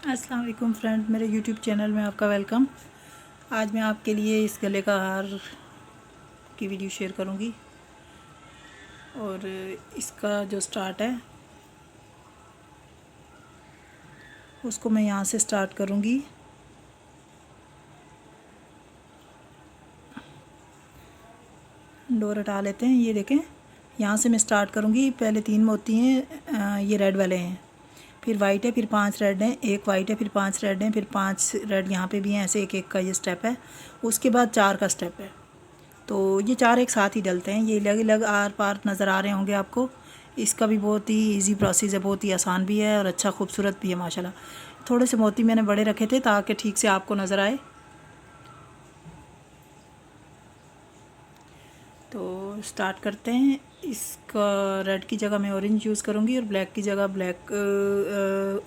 अस्सलाम वालेकुम फ्रेंड, मेरे यूट्यूब चैनल में आपका वेलकम। आज मैं आपके लिए इस गले का हार की वीडियो शेयर करूंगी और इसका जो स्टार्ट है उसको मैं यहाँ से स्टार्ट करूंगी। डोर हटा लेते हैं। ये देखें, यहाँ से मैं स्टार्ट करूंगी। पहले 3 मोती हैं, ये रेड वाले हैं, फिर वाइट है, फिर 5 रेड हैं, एक वाइट है, फिर 5 रेड हैं, फिर 5 रेड यहाँ पे भी हैं। ऐसे एक एक का ये स्टेप है। उसके बाद 4 का स्टेप है। तो ये 4 एक साथ ही डलते हैं। ये अलग अलग आर पार नज़र आ रहे होंगे आपको। इसका भी बहुत ही इजी प्रोसेस है, बहुत ही आसान भी है और अच्छा खूबसूरत भी है माशाल्लाह। थोड़े से मोती मैंने बड़े रखे थे ताकि ठीक से आपको नज़र आए। तो स्टार्ट करते हैं। इसका रेड की जगह मैं ऑरेंज यूज़ करूँगी और ब्लैक की जगह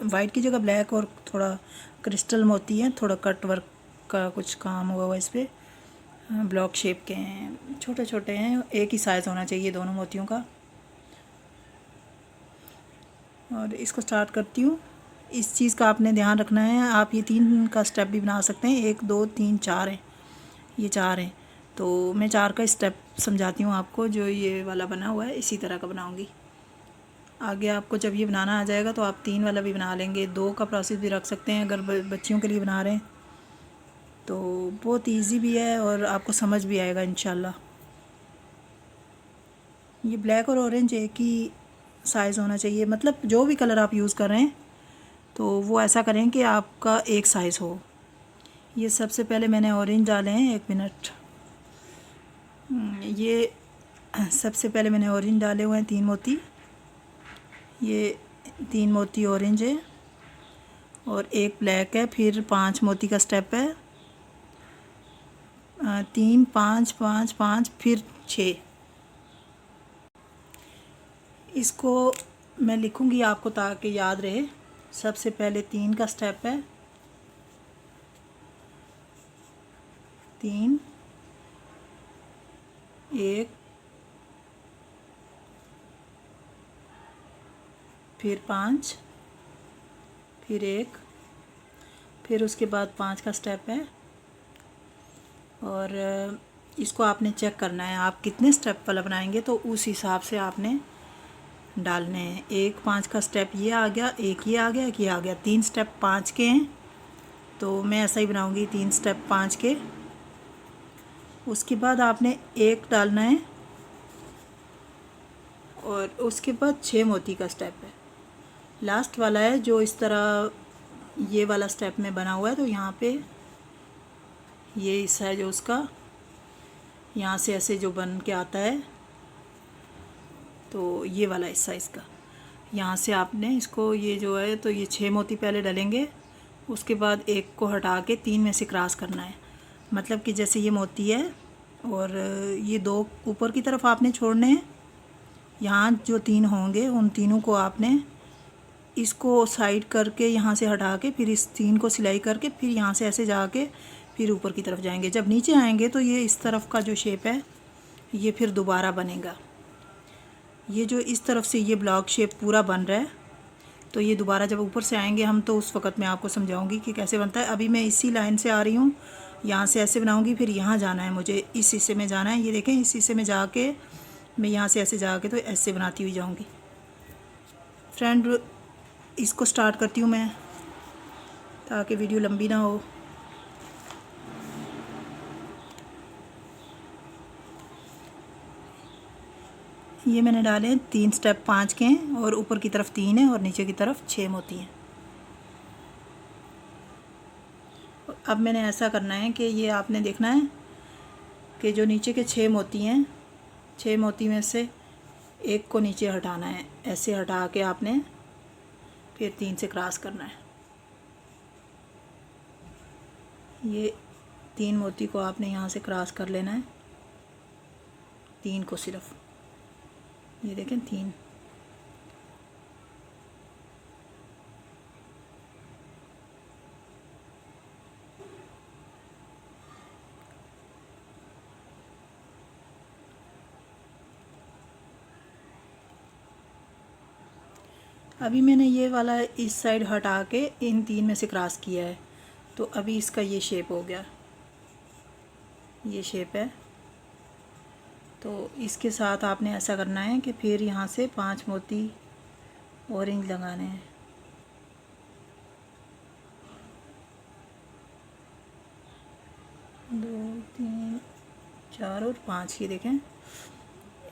वाइट की जगह ब्लैक, और थोड़ा क्रिस्टल मोती है, थोड़ा कट वर्क का कुछ काम हुआ हुआ इस पर। ब्लॉक शेप के हैं, छोटे छोटे हैं, एक ही साइज़ होना चाहिए दोनों मोतियों का। और इसको स्टार्ट करती हूँ। इस चीज़ का आपने ध्यान रखना है। आप ये 3 का स्टेप भी बना सकते हैं। 1 2 3 4 है, ये 4 हैं। तो मैं 4 का स्टेप समझाती हूँ आपको। जो ये वाला बना हुआ है इसी तरह का बनाऊँगी। आगे आपको जब ये बनाना आ जाएगा तो आप 3 वाला भी बना लेंगे। 2 का प्रोसेस भी रख सकते हैं अगर बच्चियों के लिए बना रहे हैं। तो बहुत इजी भी है और आपको समझ भी आएगा इंशाल्लाह। ये ब्लैक और ऑरेंज एक ही साइज़ होना चाहिए, मतलब जो भी कलर आप यूज़ कर रहे हैं तो वो ऐसा करें कि आपका एक साइज़ हो। ये सबसे पहले मैंने ऑरेंज डाले हैं। 1 मिनट। ये सबसे पहले मैंने ऑरेंज डाले हुए हैं 3 मोती। ये 3 मोती ऑरेंज है और एक ब्लैक है। फिर 5 मोती का स्टेप है, 3 5 5 5 फिर 6। इसको मैं लिखूँगी आपको ताकि याद रहे। सबसे पहले 3 का स्टेप है, 3 1 फिर 5 फिर 1 फिर उसके बाद 5 का स्टेप है। और इसको आपने चेक करना है, आप कितने स्टेप वाला बनाएंगे तो उस हिसाब से आपने डालने हैं। 1 5 का स्टेप ये आ गया, एक ये आ गया, एक ये आ गया। 3 स्टेप 5 के हैं तो मैं ऐसा ही बनाऊंगी, 3 स्टेप 5 के। उसके बाद आपने 1 डालना है और उसके बाद 6 मोती का स्टेप है। लास्ट वाला है जो इस तरह ये वाला स्टेप में बना हुआ है। तो यहाँ पे ये हिस्सा है जो उसका यहाँ से ऐसे जो बन के आता है, तो ये वाला हिस्सा इसका यहाँ से आपने इसको, ये जो है तो ये 6 मोती पहले डलेंगे। उसके बाद 1 को हटा के 3 में से क्रॉस करना है। मतलब कि जैसे ये मोती है और ये 2 ऊपर की तरफ आपने छोड़ने हैं। यहाँ जो 3 होंगे उन तीनों को आपने इसको साइड करके यहाँ से हटा के फिर इस 3 को सिलाई करके फिर यहाँ से ऐसे जाके फिर ऊपर की तरफ जाएंगे। जब नीचे आएंगे तो ये इस तरफ का जो शेप है ये फिर दोबारा बनेगा। ये जो इस तरफ से ये ब्लॉक शेप पूरा बन रहा है, तो ये दोबारा जब ऊपर से आएंगे हम तो उस वक़्त मैं आपको समझाऊंगी कि कैसे बनता है। अभी मैं इसी लाइन से आ रही हूँ, यहाँ से ऐसे बनाऊंगी, फिर यहाँ जाना है मुझे, इस हिस्से में जाना है। ये देखें, इस हिस्से में जाके मैं यहाँ से ऐसे जाके तो ऐसे बनाती हुई जाऊँगी। फ्रेंड, इसको स्टार्ट करती हूँ मैं ताकि वीडियो लंबी ना हो। ये मैंने डाले 3 स्टेप 5 के हैं और ऊपर की तरफ 3 है और नीचे की तरफ 6 मोती हैं। अब मैंने ऐसा करना है कि ये आपने देखना है कि जो नीचे के 6 मोती हैं, 6 मोती में से 1 को नीचे हटाना है। ऐसे हटा के आपने फिर 3 से क्रॉस करना है। ये 3 मोती को आपने यहाँ से क्रॉस कर लेना है, 3 को सिर्फ। ये देखें 3। अभी मैंने ये वाला इस साइड हटा के इन 3 में से क्रॉस किया है, तो अभी इसका ये शेप हो गया, ये शेप है। तो इसके साथ आपने ऐसा करना है कि फिर यहाँ से 5 मोती ऑरेंज लगाने हैं। दो, तीन, चार और 5, ये देखें,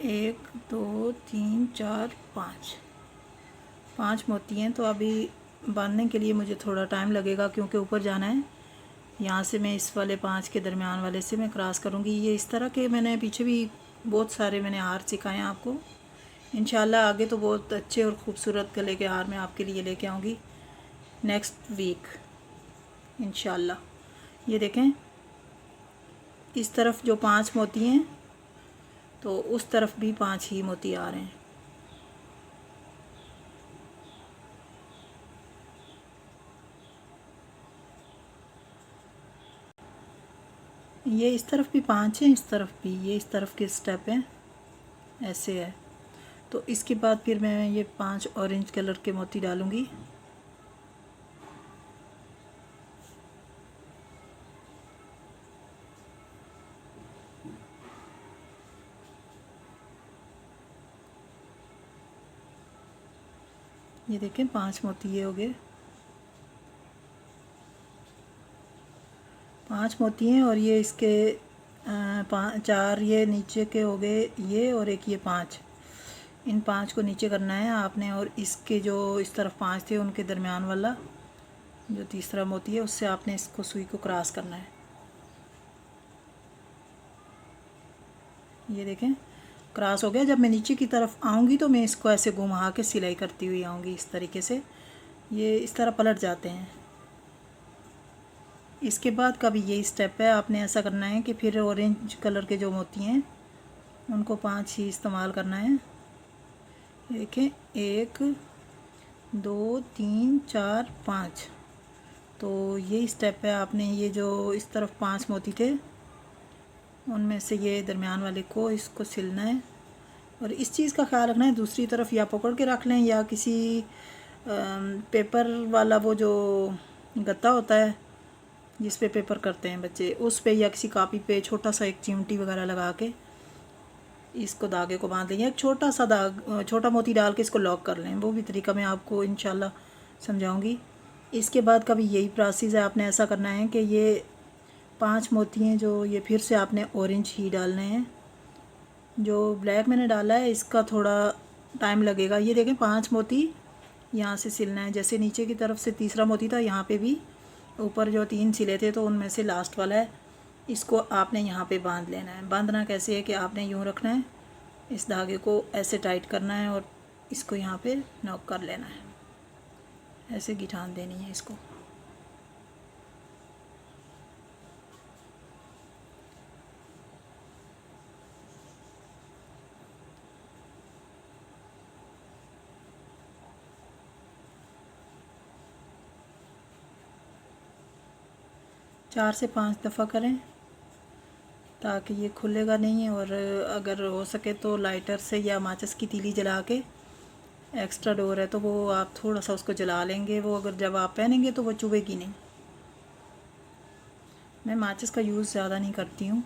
1 2 3 4 5 मोती हैं। तो अभी बांधने के लिए मुझे थोड़ा टाइम लगेगा क्योंकि ऊपर जाना है। यहाँ से मैं इस वाले 5 के दरमियान वाले से मैं क्रॉस करूँगी। ये इस तरह के मैंने पीछे भी बहुत सारे मैंने हार सिखाए हैं आपको। इंशाल्लाह आगे तो बहुत अच्छे और ख़ूबसूरत गले के हार मैं आपके लिए लेके आऊँगी नेक्स्ट वीक इंशाल्लाह। ये देखें, इस तरफ जो 5 मोती हैं तो उस तरफ भी 5 ही मोती आ रहे हैं। ये इस तरफ भी 5 हैं, इस तरफ भी, ये इस तरफ के स्टेप हैं, ऐसे है। तो इसके बाद फिर मैं ये 5 ऑरेंज कलर के मोती डालूँगी। ये देखें 5 मोती ये हो गए, 5 मोती हैं। और ये इसके 4 ये नीचे के हो गए ये, और एक ये 5, इन 5 को नीचे करना है आपने। और इसके जो इस तरफ 5 थे उनके दरमियान वाला जो तीसरा मोती है उससे आपने इसको सुई को क्रॉस करना है। ये देखें क्रॉस हो गया। जब मैं नीचे की तरफ आऊँगी तो मैं इसको ऐसे घुमा के सिलाई करती हुई आऊँगी इस तरीके से। ये इस तरह पलट जाते हैं। इसके बाद का भी यही स्टेप है, आपने ऐसा करना है कि फिर ऑरेंज कलर के जो मोती हैं उनको 5 ही इस्तेमाल करना है। देखें 1 2 3 4 5, तो यही स्टेप है। आपने ये जो इस तरफ 5 मोती थे उनमें से ये दरमियान वाले को इसको सिलना है। और इस चीज़ का ख्याल रखना है, दूसरी तरफ या पकड़ के रख लें या किसी पेपर वाला वो जो गत्ता होता है जिस पे पेपर करते हैं बच्चे, उस पे या किसी कापी पे छोटा सा एक चिमटी वगैरह लगा के इसको धागे को बांध लें। एक छोटा सा छोटा मोती डाल के इसको लॉक कर लें। वो भी तरीका मैं आपको इंशाल्लाह समझाऊंगी। इसके बाद का भी यही प्रोसेस है। आपने ऐसा करना है कि ये 5 मोती हैं जो ये फिर से आपने ऑरेंज ही डालने हैं। जो ब्लैक मैंने डाला है इसका थोड़ा टाइम लगेगा। ये देखें 5 मोती यहाँ से सिलना है। जैसे नीचे की तरफ से तीसरा मोती था, यहाँ पे भी ऊपर जो 3 सिले थे तो उनमें से लास्ट वाला है, इसको आपने यहाँ पे बांध लेना है। बांधना कैसे है कि आपने यूँ रखना है, इस धागे को ऐसे टाइट करना है और इसको यहाँ पे नॉक कर लेना है, ऐसे गिठान देनी है इसको। चार से 5 दफ़ा करें ताकि ये खुलेगा नहीं। और अगर हो सके तो लाइटर से या माचिस की तीली जला के, एक्स्ट्रा डोर है तो वो आप थोड़ा सा उसको जला लेंगे, वो अगर जब आप पहनेंगे तो वो चुभेगी नहीं। मैं माचिस का यूज़ ज़्यादा नहीं करती हूँ,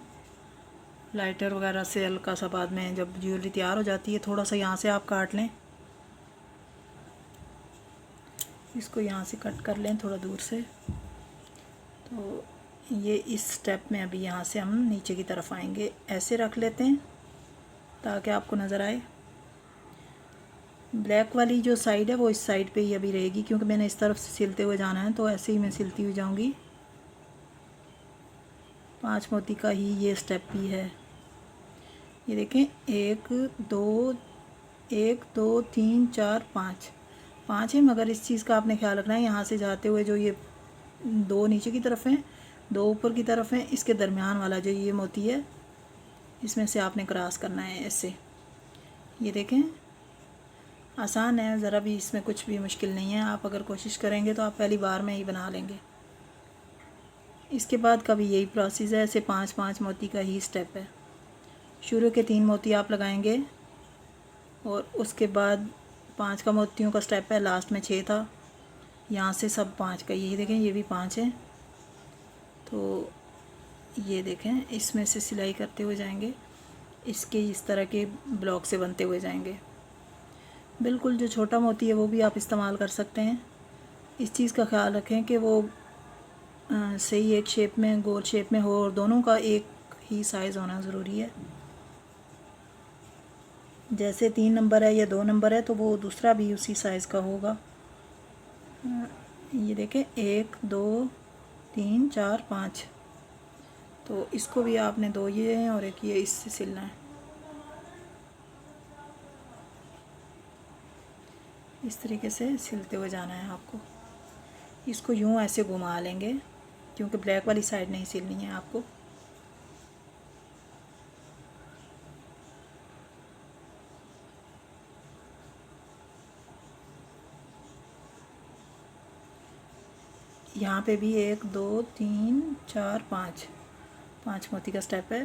लाइटर वगैरह से हल्का सा बाद में जब ज्वेलरी तैयार हो जाती है थोड़ा सा यहाँ से आप काट लें, इसको यहाँ से कट कर लें थोड़ा दूर से। तो ये इस स्टेप में अभी यहाँ से हम नीचे की तरफ आएंगे, ऐसे रख लेते हैं ताकि आपको नज़र आए। ब्लैक वाली जो साइड है वो इस साइड पे ही अभी रहेगी क्योंकि मैंने इस तरफ से सिलते हुए जाना है, तो ऐसे ही मैं सिलती हुई जाऊंगी। 5 मोती का ही ये स्टेप भी है। ये देखें 1 2 3 4 5 है, मगर इस चीज़ का आपने ख्याल रखना है यहाँ से जाते हुए जो ये 2 नीचे की तरफ हैं, 2 ऊपर की तरफ हैं, इसके दरमियान वाला जो ये मोती है इसमें से आपने क्रॉस करना है ऐसे। ये देखें आसान है, ज़रा भी इसमें कुछ भी मुश्किल नहीं है। आप अगर कोशिश करेंगे तो आप पहली बार में ही बना लेंगे। इसके बाद का भी यही प्रोसेस है, ऐसे 5 मोती का ही स्टेप है। शुरू के 3 मोती आप लगाएंगे और उसके बाद 5 का मोतियों का स्टेप है, लास्ट में 6 था, यहाँ से सब 5 का, यही देखें ये भी 5 है। तो ये देखें इसमें से सिलाई करते हुए जाएंगे, इसके इस तरह के ब्लॉक से बनते हुए जाएंगे। बिल्कुल जो छोटा मोती है वो भी आप इस्तेमाल कर सकते हैं। इस चीज़ का ख्याल रखें कि वो सही एक शेप में, गोल शेप में हो, और दोनों का एक ही साइज़ होना ज़रूरी है। जैसे 3 नंबर है या 2 नंबर है तो वो दूसरा भी उसी साइज़ का होगा। ये देखें 1 2 3 4 5, तो इसको भी आपने 2 ये हैं और एक ये इससे सिलना है। इस तरीके से सिलते हुए जाना है आपको। इसको यूँ ऐसे घुमा लेंगे क्योंकि ब्लैक वाली साइड नहीं सिलनी है आपको। यहाँ पे भी 1 2 3 4 5 मोती का स्टेप है।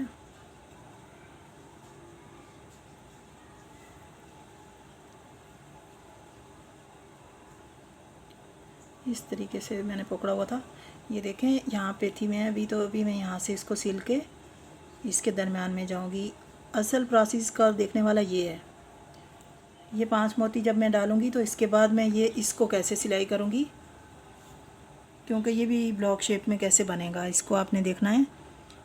इस तरीके से मैंने पकड़ा हुआ था। ये देखें यहाँ पे थी मैं अभी, तो अभी मैं यहाँ से इसको सिल के इसके दरमियान में जाऊँगी। असल प्रोसेस का देखने वाला ये है। ये 5 मोती जब मैं डालूँगी तो इसके बाद मैं ये इसको कैसे सिलाई करूँगी, क्योंकि ये भी ब्लॉक शेप में कैसे बनेगा इसको आपने देखना है।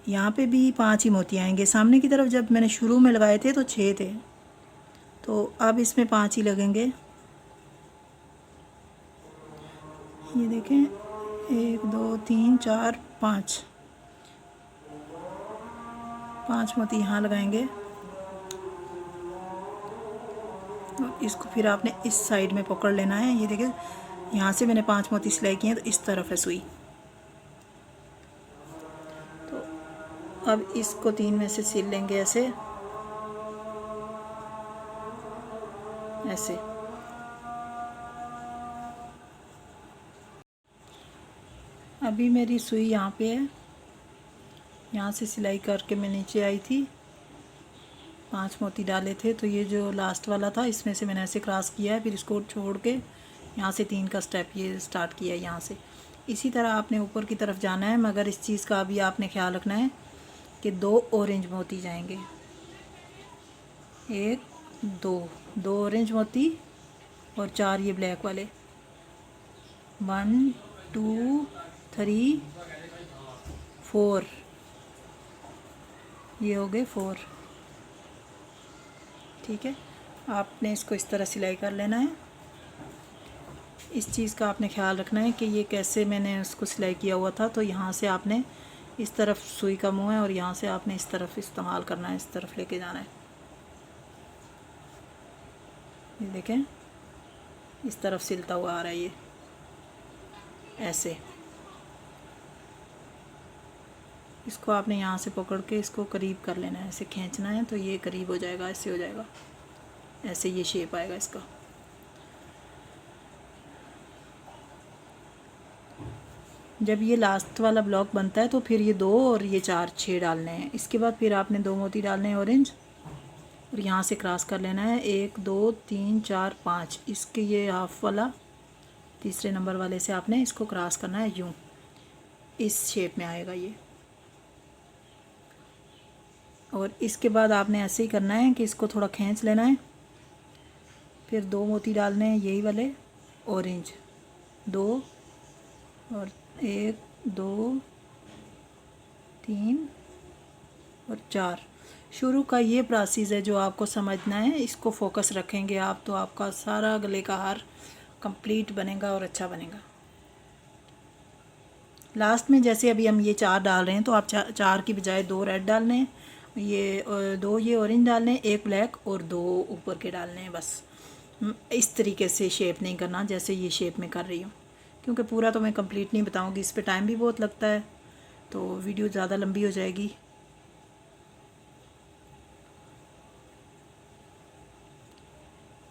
यहाँ पे भी 5 ही मोती आएंगे। सामने की तरफ जब मैंने शुरू में लगाए थे तो 6 थे, तो अब इसमें 5 ही लगेंगे। ये देखें 1 2 3 4 5 मोती यहाँ लगाएंगे, और इसको फिर आपने इस साइड में पकड़ लेना है। ये देखें यहाँ से मैंने 5 मोती सिलाई किए हैं, तो इस तरफ है सुई। तो अब इसको 3 में से सिल लेंगे ऐसे ऐसे। अभी मेरी सुई यहाँ पे है, यहाँ से सिलाई करके मैं नीचे आई थी, 5 मोती डाले थे, तो ये जो लास्ट वाला था इसमें से मैंने ऐसे क्रॉस किया है, फिर इसको छोड़ के यहाँ से 3 का स्टेप ये स्टार्ट किया है यहाँ से। इसी तरह आपने ऊपर की तरफ जाना है, मगर इस चीज़ का अभी आपने ख्याल रखना है कि 2 ऑरेंज मोती जाएंगे। 1 2 ऑरेंज मोती और 4 ये ब्लैक वाले। 1 2 3 4, ये हो गए 4। ठीक है, आपने इसको इस तरह सिलाई कर लेना है। इस चीज़ का आपने ख्याल रखना है कि ये कैसे मैंने उसको सिलाई किया हुआ था, तो यहाँ से आपने इस तरफ सुई का मुँह है और यहाँ से आपने इस तरफ इस्तेमाल करना है, इस तरफ लेके जाना है। ये देखें इस तरफ सिलता हुआ आ रहा है ये ऐसे। इसको आपने यहाँ से पकड़ के इसको करीब कर लेना है, ऐसे खींचना है तो ये करीब हो जाएगा, ऐसे हो जाएगा, ऐसे ये शेप आएगा इसका। जब ये लास्ट वाला ब्लॉक बनता है तो फिर ये 2 और ये 4 6 डालने हैं। इसके बाद फिर आपने 2 मोती डालने हैं ऑरेंज, और यहाँ से क्रॉस कर लेना है 1 2 3 4 5। इसके ये हाफ वाला तीसरे नंबर वाले से आपने इसको क्रॉस करना है, यूँ इस शेप में आएगा ये। और इसके बाद आपने ऐसे ही करना है कि इसको थोड़ा खींच लेना है, फिर 2 मोती डालने हैं यही वाले ऑरेंज, 2 और 1 2 3 और 4। शुरू का ये प्रोसेस है जो आपको समझना है, इसको फोकस रखेंगे आप तो आपका सारा गले का हार कंप्लीट बनेगा और अच्छा बनेगा। लास्ट में जैसे अभी हम ये 4 डाल रहे हैं तो आप 4 की बजाय 2 रेड डालने हैं, ये 2 ये ऑरेंज डालने हैं, 1 ब्लैक और 2 ऊपर के डालने हैं बस। इस तरीके से शेप नहीं करना जैसे ये शेप में कर रही हूँ, क्योंकि पूरा तो मैं कंप्लीट नहीं बताऊँगी, इस पे टाइम भी बहुत लगता है तो वीडियो ज़्यादा लंबी हो जाएगी।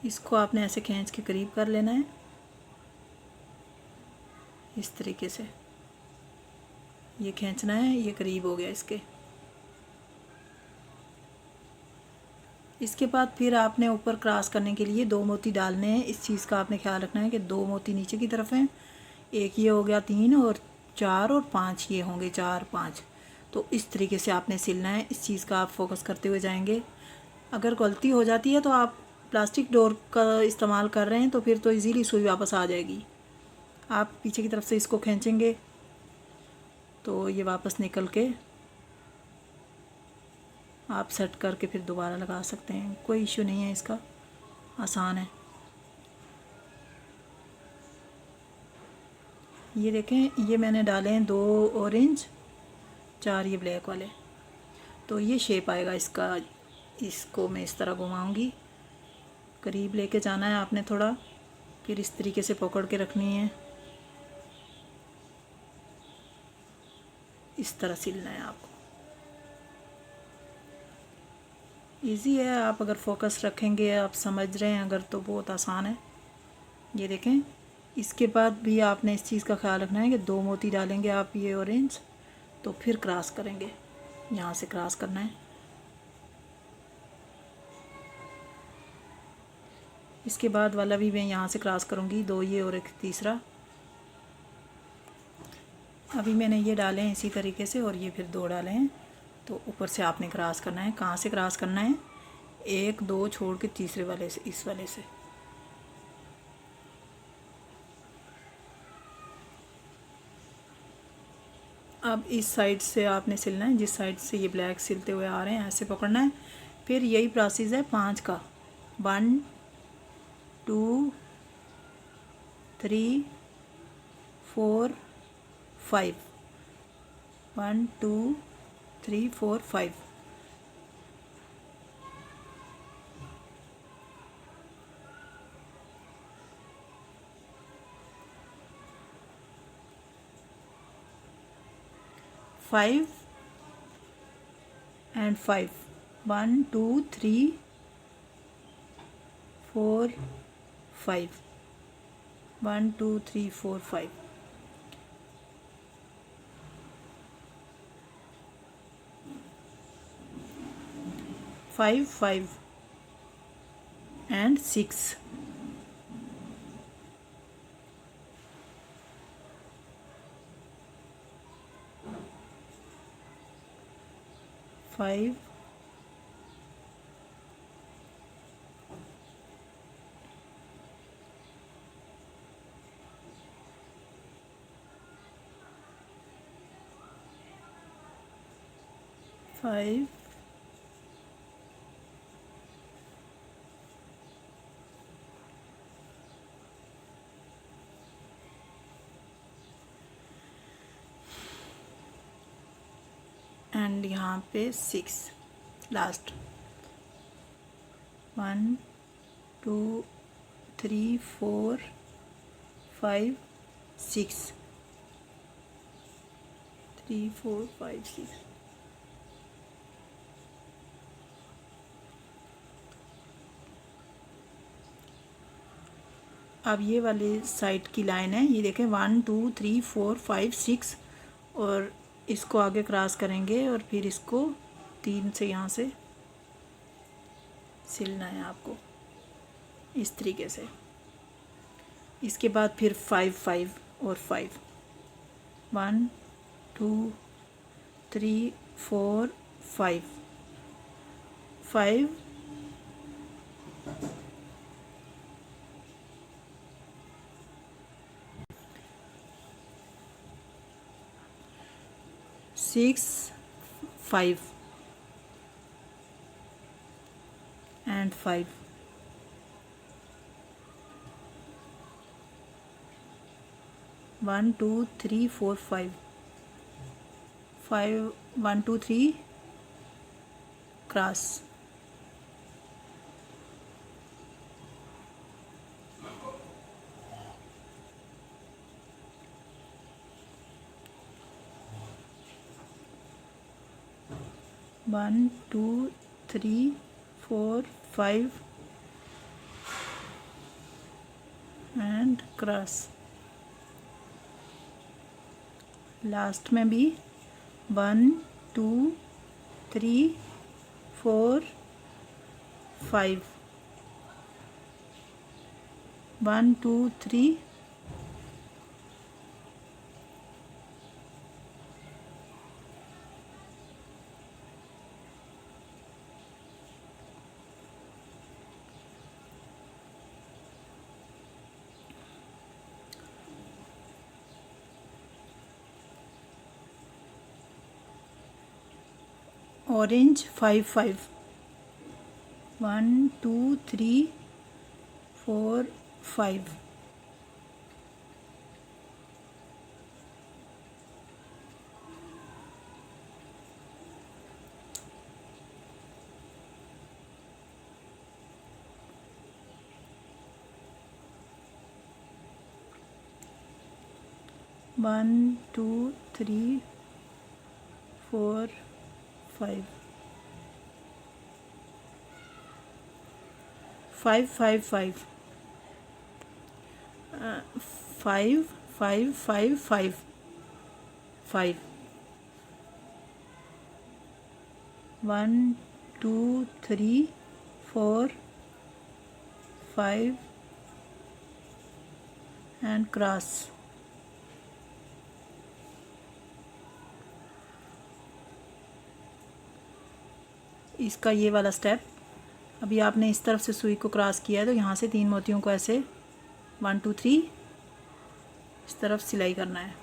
इसको आपने ऐसे खींच के करीब कर लेना है इस तरीके से, ये खींचना है, ये करीब हो गया इसके। इसके बाद फिर आपने ऊपर क्रॉस करने के लिए 2 मोती डालने हैं। इस चीज़ का आपने ख्याल रखना है कि 2 मोती नीचे की तरफ हैं, एक ये हो गया 3 और 4 और 5 ये होंगे 4 5। तो इस तरीके से आपने सिलना है। इस चीज़ का आप फोकस करते हुए जाएंगे। अगर गलती हो जाती है तो आप प्लास्टिक डोर का इस्तेमाल कर रहे हैं तो फिर तो इजीली सुई वापस आ जाएगी। आप पीछे की तरफ से इसको खींचेंगे तो ये वापस निकल के आप सेट करके फिर दोबारा लगा सकते हैं, कोई इश्यू नहीं है इसका, आसान है। ये देखें, ये मैंने डाले हैं 2 ऑरेंज, 4 ये ब्लैक वाले। तो ये शेप आएगा इसका। इसको मैं इस तरह घुमाऊंगी, करीब लेके जाना है आपने थोड़ा, फिर इस तरीके से पकड़ के रखनी है, इस तरह सिलना है आपको। इजी है, आप अगर फोकस रखेंगे, आप समझ रहे हैं अगर, तो बहुत आसान है। ये देखें, इसके बाद भी आपने इस चीज़ का ख्याल रखना है कि 2 मोती डालेंगे आप ये ऑरेंज, तो फिर क्रॉस करेंगे, यहाँ से क्रॉस करना है। इसके बाद वाला भी मैं यहाँ से क्रॉस करूँगी, 2 ये और एक तीसरा। अभी मैंने ये डाले हैं इसी तरीके से, और ये फिर 2 डाले हैं। तो ऊपर से आपने क्रॉस करना है। कहाँ से क्रॉस करना है? 1 2 छोड़ के तीसरे वाले से, इस वाले से। अब इस साइड से आपने सिलना है, जिस साइड से ये ब्लैक सिलते हुए आ रहे हैं, ऐसे पकड़ना है। फिर यही प्रोसेस है 5 का। 1 2 3 4 5। 1 2 3 4 5। 5 and 5। 1 2 3 4 5। 1 2 3 4 5। 5 5 and 6। 5 5 एंड यहाँ पे 6 लास्ट। 1 2 3 4 5 6। 3 4 5 6। अब ये वाले साइड की लाइन है, ये देखें 1 2 3 4 5 6, और इसको आगे क्रॉस करेंगे और फिर इसको 3 से यहाँ से सिलना है आपको, इस तरीके से। इसके बाद फिर 5 5 और 5। 1 2 3 4 5। 5 6 5 and 5। 1 2 3 4 5। 5 1 2 3 cross. 1 2 3 4 5 and cross. Last में भी 1 2 3 4 5, 1 2 3, 5 5, 1 2 3 4 5, 1 2 3 4 5, 5 5 5, 5 5 5 5, 5, 1 2 3 4 5 and cross. इसका ये वाला स्टेप, अभी आपने इस तरफ से सुई को क्रॉस किया है तो यहाँ से 3 मोतियों को ऐसे 1 2 3 इस तरफ सिलाई करना है।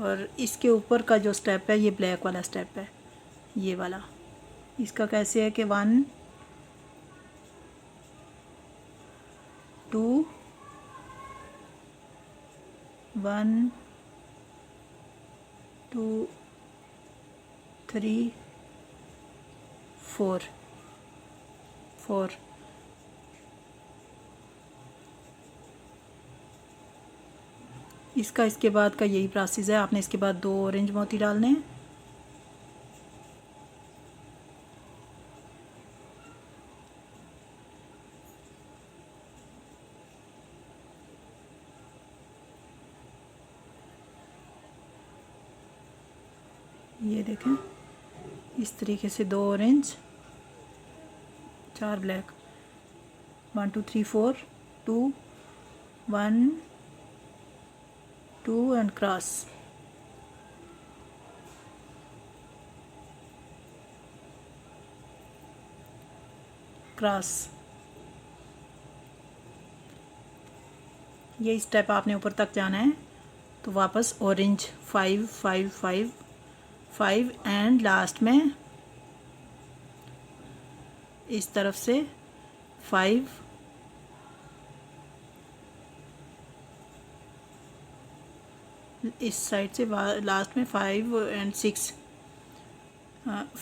और इसके ऊपर का जो स्टेप है ये ब्लैक वाला स्टेप है, ये वाला। इसका कैसे है कि 1 2 1 2 3 4 4, इसका इसके बाद का यही प्रोसेस है। आपने इसके बाद 2 ऑरेंज मोती डालने हैं। ये देखें, इस तरीके से 2 orange 4 black, 1 2 3 4 2 1 2 and cross. Cross, ये स्टेप आपने ऊपर तक जाना है। तो वापस ऑरेंज 5 5 5 5 एंड लास्ट में इस तरफ से 5 इस साइड से लास्ट में 5 एंड 6,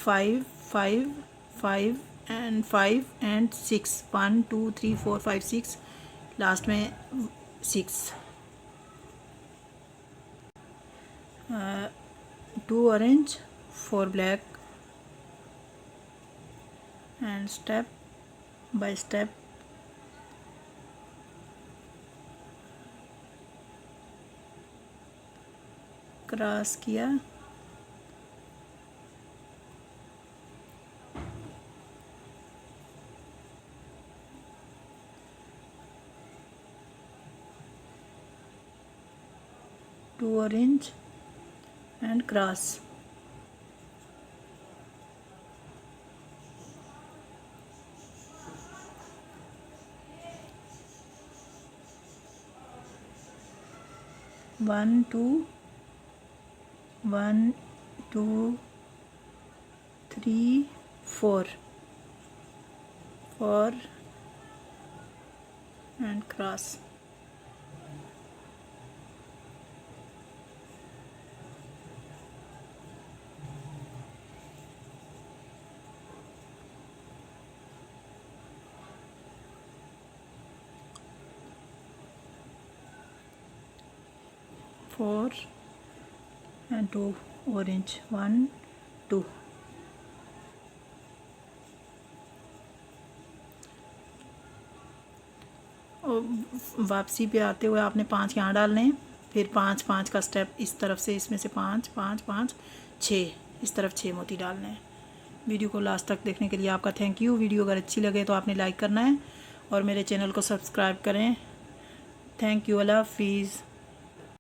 5 5 5 एंड 5 एंड 6, 1 2 3 4 5 6, लास्ट में 6, 2 orange 4 black and step by step cross किया, two orange and cross. One two 3 4 and cross। Four and 2 orange, 1 2। और वापसी पे आते हुए आपने 5 यहाँ डालने हैं, फिर 5 5 का स्टेप इस तरफ से, इसमें से 5 5 5 6 इस तरफ 6 मोती डालने हैं। वीडियो को लास्ट तक देखने के लिए आपका थैंक यू। वीडियो अगर अच्छी लगे तो आपने लाइक करना है और मेरे चैनल को सब्सक्राइब करें। Thank you. अल्लाह हाफिज़।